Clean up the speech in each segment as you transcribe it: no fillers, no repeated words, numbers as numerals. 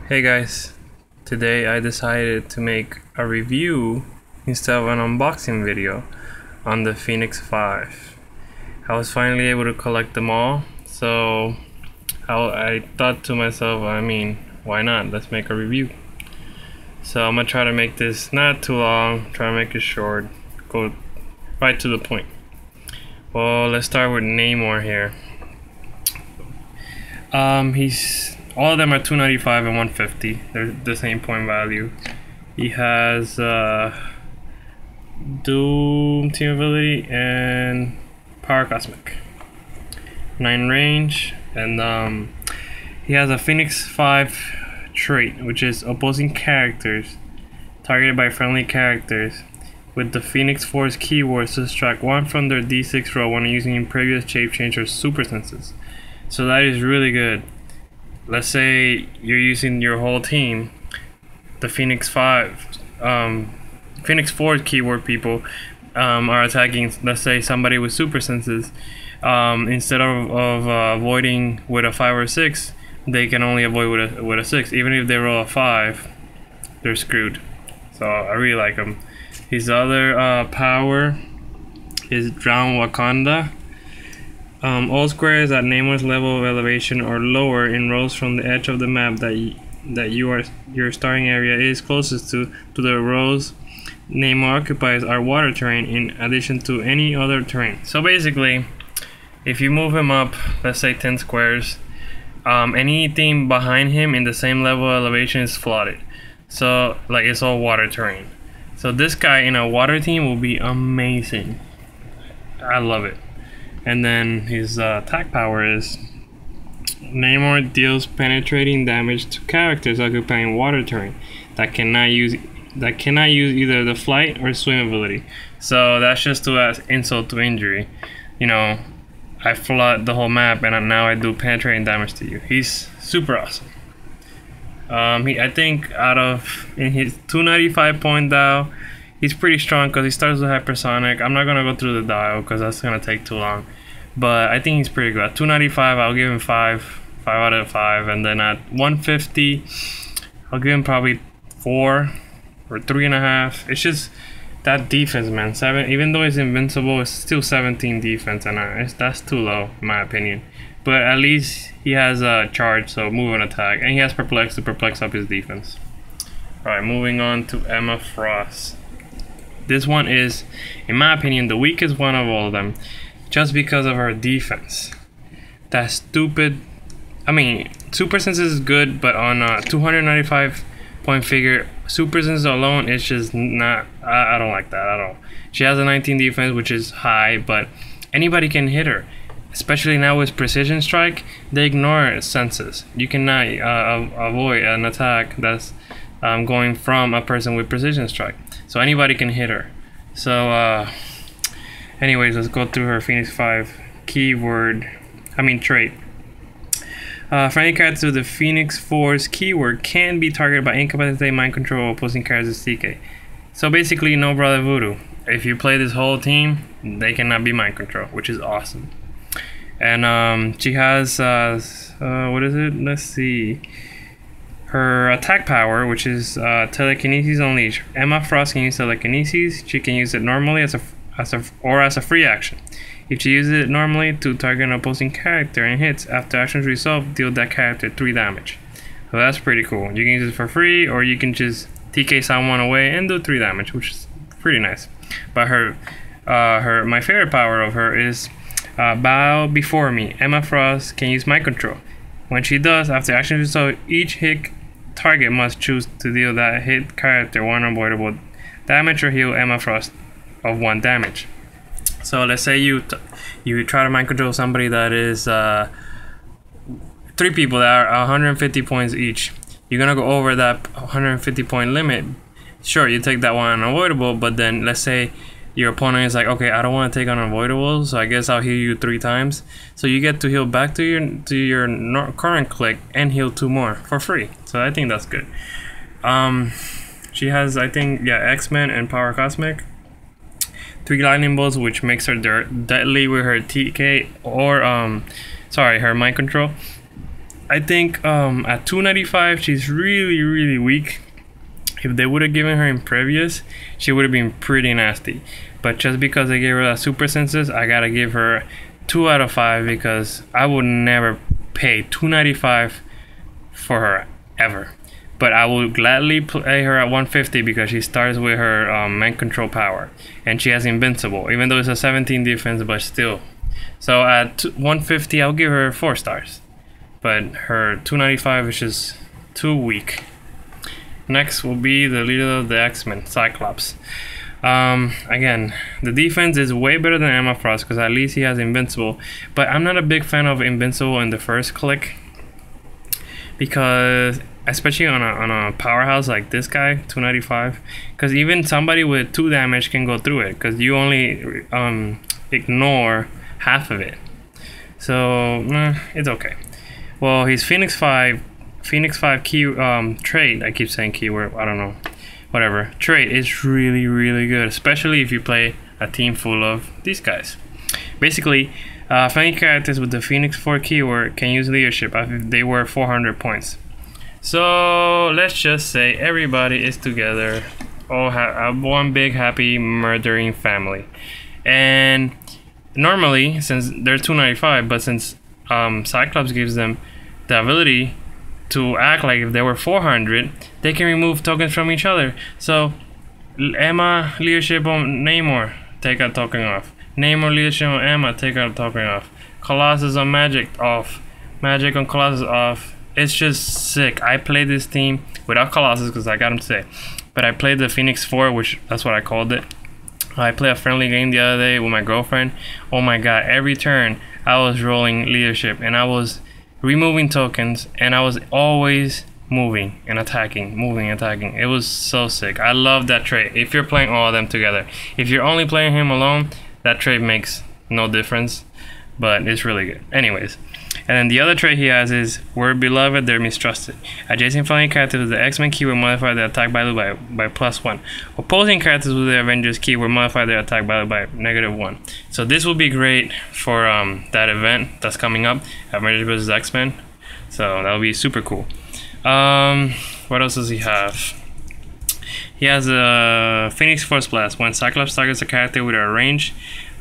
Hey guys, today I decided to make a review instead of an unboxing video on the Phoenix 5. I was finally able to collect them all, so I thought to myself, why not? Let's make a review. So I'm gonna try to make this not too long, try to make it short, go right to the point. Well, let's start with Namor here. All of them are 295 and 150. They're the same point value. He has Doom Team Ability and Power Cosmic. 9 range, and he has a Phoenix 5 trait, which is opposing characters targeted by friendly characters with the Phoenix Force keyword to subtract 1 from their D6 roll when using previous shape change or super senses. So that is really good. Let's say you're using your whole team, the Phoenix 4 keyword people are attacking, let's say, somebody with super senses. Instead of avoiding with a 5 or 6, they can only avoid with a 6. Even if they roll a 5, they're screwed. So I really like him. His other power is Drown Wakanda. All squares at Namor's level of elevation or lower in rows from the edge of the map that your starting area is closest to the rows Namor occupies are water terrain in addition to any other terrain. So basically, if you move him up, let's say 10 squares, anything behind him in the same level of elevation is flooded. So like it's all water terrain. So this guy in a water team will be amazing. I love it. And then his attack power is Namor deals penetrating damage to characters occupying water terrain that cannot use either the flight or swim ability. So that's just to add insult to injury. You know, I flood the whole map and now I do penetrating damage to you. He's super awesome. I think in his 295 point dial, he's pretty strong because he starts with hypersonic. I'm not gonna go through the dial because that's gonna take too long. But I think he's pretty good. At 295, I'll give him 5 out of 5, and then at 150, I'll give him probably 4 or 3.5. It's just that defense, man. 7. Even though he's invincible, it's still 17 defense, and that's too low in my opinion. But at least he has a charge, so move and attack, and he has perplex to perplex up his defense. All right, moving on to Emma Frost. This one is, in my opinion, the weakest one of all of them, just because of her defense. That stupid. I mean, super senses is good, but on a 295 point figure, super senses alone, it's just not. I don't like that at all. She has a 19 defense, which is high, but anybody can hit her. Especially now with precision strike, they ignore senses. You cannot avoid an attack that's going from a person with precision strike. So anybody can hit her. So anyways, let's go through her Phoenix 5 trait. Friendly characters with the Phoenix Force keyword can be targeted by incapacitated mind control opposing characters TK. So basically, no brother voodoo. If you play this whole team, they cannot be mind control, which is awesome. And she has what is it? Let's see. Her attack power, which is telekinesis unleash. Emma Frost can use telekinesis. She can use it normally as a free action. If she uses it normally to target an opposing character and hits, after actions resolve, deal that character 3 damage. So that's pretty cool. You can use it for free, or you can just TK someone away and do 3 damage, which is pretty nice. But my favorite power of her is bow before me. Emma Frost can use mind control. When she does, after actions resolve, each hit target must choose to deal that hit character 1 avoidable damage or heal Emma Frost of 1 damage. So let's say you try to mind control somebody that is 3 people that are 150 points each. You're gonna go over that 150 point limit. Sure, you take that one unavoidable, but then let's say your opponent is like, okay, I don't want to take on unavoidable, so I guess I'll heal you 3 times. So you get to heal back to your current click and heal 2 more for free. So I think that's good. She has, I think, X-Men and Power Cosmic. 3 lightning bolts, which makes her deadly with her TK or her mind control. I think at 295 she's really weak. If they would have given her Impervious, she would have been pretty nasty. But just because I gave her that super senses, I gotta give her 2 out of 5 because I would never pay 295 for her ever. But I will gladly play her at 150 because she starts with her mind control power and she has invincible, even though it's a 17 defense, but still. So at 150 I'll give her 4 stars, but her 295 is just too weak. Next will be the leader of the X-Men, Cyclops. Again, the defense is way better than Emma Frost because at least he has invincible, but I'm not a big fan of invincible in the first click because especially on a powerhouse like this guy, 295, because even somebody with 2 damage can go through it because you only ignore half of it. So it's okay. Well, his Phoenix 5 key trait, I keep saying keyword, I don't know, whatever, trait is really good, especially if you play a team full of these guys. Basically, friendly characters with the Phoenix 4 keyword can use leadership if they were 400 points. So let's just say everybody is together, all have one big happy murdering family. And normally, since they're 295, but since Cyclops gives them the ability to act like if they were 400, they can remove tokens from each other. So Emma leadership on Namor, take a token off. Namor leadership on Emma, take a token off. Colossus on Magic, off. Magic on Colossus, off. It's just sick. I played this team without Colossus because I got him today, but I played the Phoenix 4, which that's what I called it. I played a friendly game the other day with my girlfriend. Oh my god, every turn I was rolling leadership and I was removing tokens and I was always moving and attacking, moving and attacking. It was so sick. I love that trait if you're playing all of them together. If you're only playing him alone, that trait makes no difference, but it's really good. Anyways, and then the other trait he has is we're beloved, they're mistrusted. Adjacent friendly characters with the X-Men keyword modify their attack value by +1. Opposing characters with the Avengers keyword modify their attack value by -1. So this will be great for that event that's coming up, Avengers vs X-Men. So that'll be super cool. What else does he have? He has a Phoenix Force Blast. When Cyclops targets a character with a range,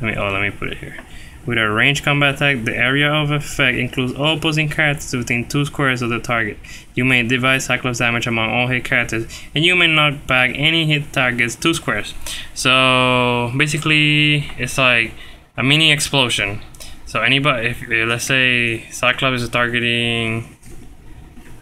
let me put it here. With a range combat attack, the area of effect includes all opposing characters within 2 squares of the target. You may divide Cyclops damage among all hit characters, and you may knock back any hit targets 2 squares. So basically, it's like a mini explosion. So anybody, if let's say Cyclops is targeting,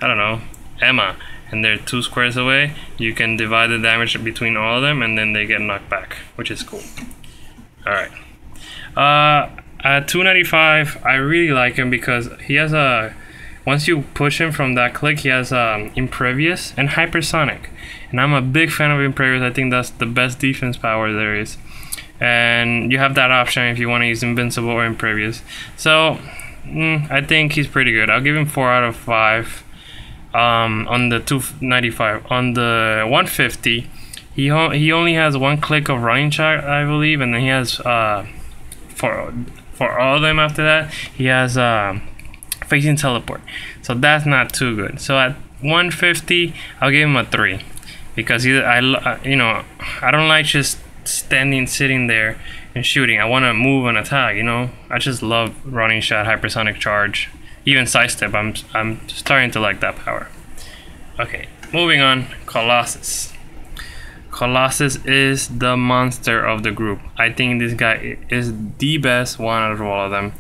I don't know, Emma, and they're 2 squares away, you can divide the damage between all of them, and then they get knocked back, which is cool. All right. At 295, I really like him because he has a, once you push him from that click, he has Impervious and Hypersonic, and I'm a big fan of Impervious. I think that's the best defense power there is, and you have that option if you want to use Invincible or Impervious. So I think he's pretty good. I'll give him 4 out of 5 on the 295. On the 150, he only has 1 click of running shot, I believe, and then he has for all of them after that, he has facing teleport. So that's not too good. So at 150, I'll give him a 3 because I don't like just sitting there and shooting. I want to move and attack. I just love running shot, hypersonic charge, even sidestep. I'm starting to like that power. Okay, moving on. Colossus. Colossus is the monster of the group. I think this guy is the best one out of all of them.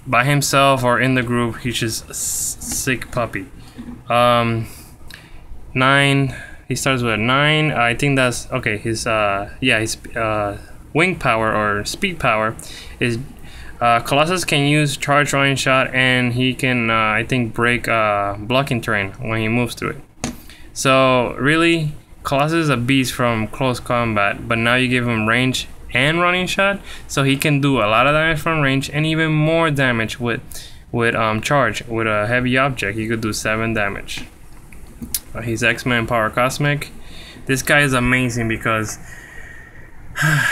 By himself or in the group, he's just a sick puppy. 9. He starts with a 9. I think that's okay. His wing power or speed power is Colossus can use charge, running shot, and he can I think break blocking terrain when he moves through it. So really, Colossus is a beast from close combat, but now you give him range and running shot, so he can do a lot of damage from range and even more damage with charge. With a heavy object, he could do 7 damage. He's X-Men Power Cosmic. This guy is amazing because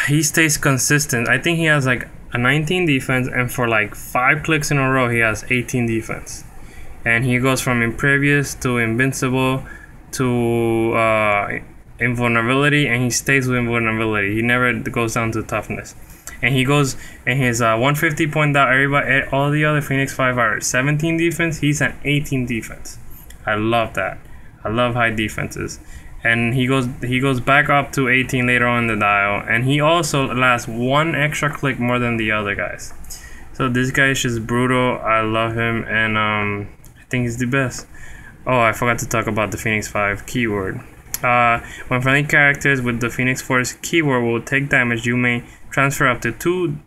he stays consistent. I think he has like a 19 defense, and for like 5 clicks in a row, he has 18 defense. and he goes from impervious to invincible to invulnerability, and he stays with invulnerability. He never goes down to toughness. And he goes, and his 150 point down. Everybody, all the other Phoenix 5 are 17 defense. He's at 18 defense. I love that. I love high defenses. And he goes back up to 18 later on in the dial, and he also lasts one extra click more than the other guys. So this guy is just brutal. I love him, and I think he's the best. Oh, I forgot to talk about the Phoenix 5 keyword. When friendly characters with the Phoenix Force keyword will take damage, you may transfer up to two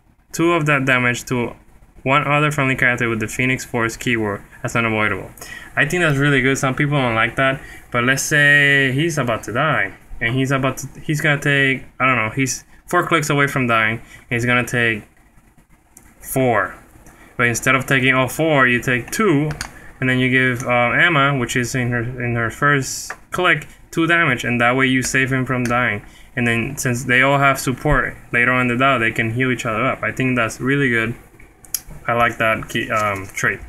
of that damage to one other friendly character with the Phoenix Force keyword as unavoidable. I think that's really good. Some people don't like that, but let's say he's about to die, and he's gonna take, I don't know, he's 4 clicks away from dying. He's gonna take 4, but instead of taking all 4, you take 2, and then you give Emma, which is in her first click, 2 damage, and that way you save him from dying. And then since they all have support later on in the dial, they can heal each other up. I think that's really good. I like that trait.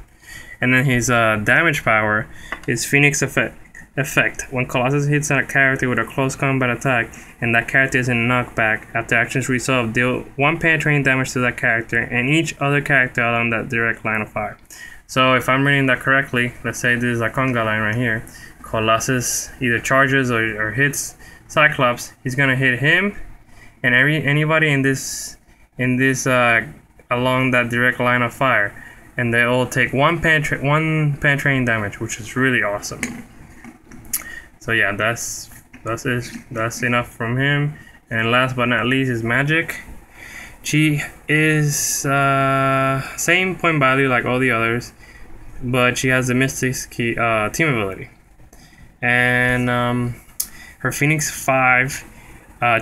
And then his damage power is Phoenix Effect. When Colossus hits a character with a close combat attack, and that character is in knockback, after actions resolve, deal 1 penetrating damage to that character and each other character along that direct line of fire. So if I'm reading that correctly, let's say this is a conga line right here. Colossus either charges or hits Cyclops. He's gonna hit him and anybody in this along that direct line of fire, and they all take one penetrating damage, which is really awesome. So yeah, that's enough from him. And last but not least is Magic. She is same point value like all the others, but she has the Mystic's key team ability, and her Phoenix 5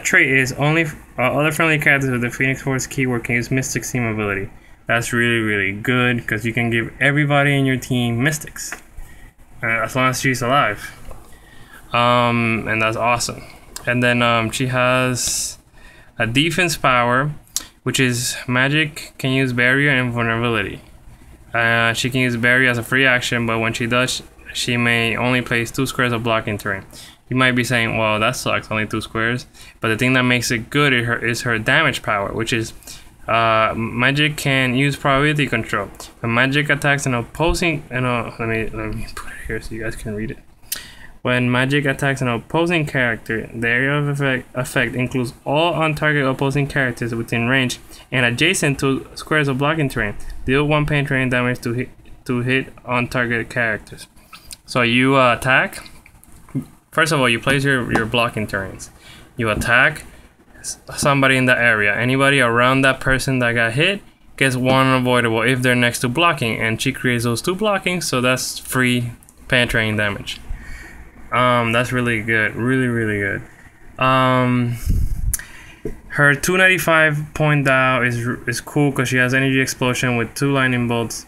trait is only other friendly characters with the Phoenix Force keyword can use Mystic's team ability. That's really good because you can give everybody in your team Mystics as long as she's alive, and that's awesome. And then she has a defense power, which is Magic can use barrier and vulnerability. She can use barrier as a free action, but when she does, she may only place 2 squares of blocking terrain. You might be saying, well, that sucks, only 2 squares. But the thing that makes it good is her damage power, which is Magic can use probability control. When Magic attacks an opposing, let me put it here so you guys can read it. When Magic attacks an opposing character, the area of effect includes all on-target opposing characters within range and adjacent to squares of blocking terrain. Deal 1 penetrating damage to hit on-target characters. So you attack. First of all, you place your blocking terrains. You attack somebody in the area. Anybody around that person that got hit gets 1 unavoidable if they're next to blocking, and she creates those 2 blockings, so that's free penetrating damage. That's really good, really good. Her 295 point dial is cool because she has energy explosion with 2 lightning bolts,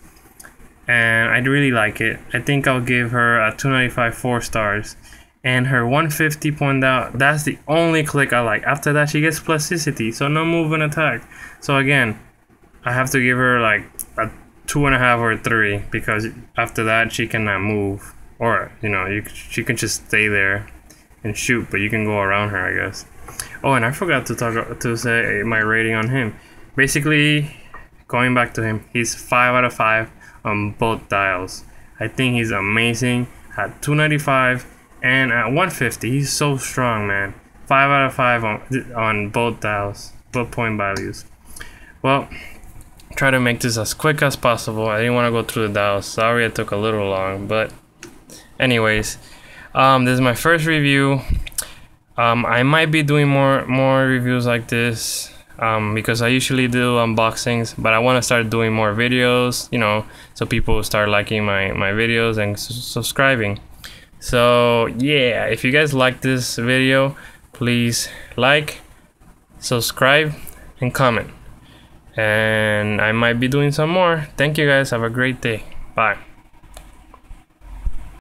and I really like it. I think I'll give her a 295 4 stars. And her 150 point dial, that's the only click I like. After that, she gets plasticity, so no move and attack. So again, I have to give her like a 2.5 or 3 because after that she cannot move, or she can just stay there and shoot, but you can go around her, I guess. Oh, and I forgot to say my rating on him. Basically, going back to him, he's 5 out of 5 on both dials. I think he's amazing at 295 and at 150. He's so strong, man. 5 out of 5 on both dials, both point values. Well, try to make this as quick as possible. I didn't want to go through the dials. Sorry it took a little long, but anyways, this is my first review. I might be doing more reviews like this because I usually do unboxings, but I want to start doing more videos, so people start liking my videos and subscribing. So yeah, if you guys like this video, please like, subscribe, and comment. And I might be doing some more. Thank you guys. Have a great day. Bye.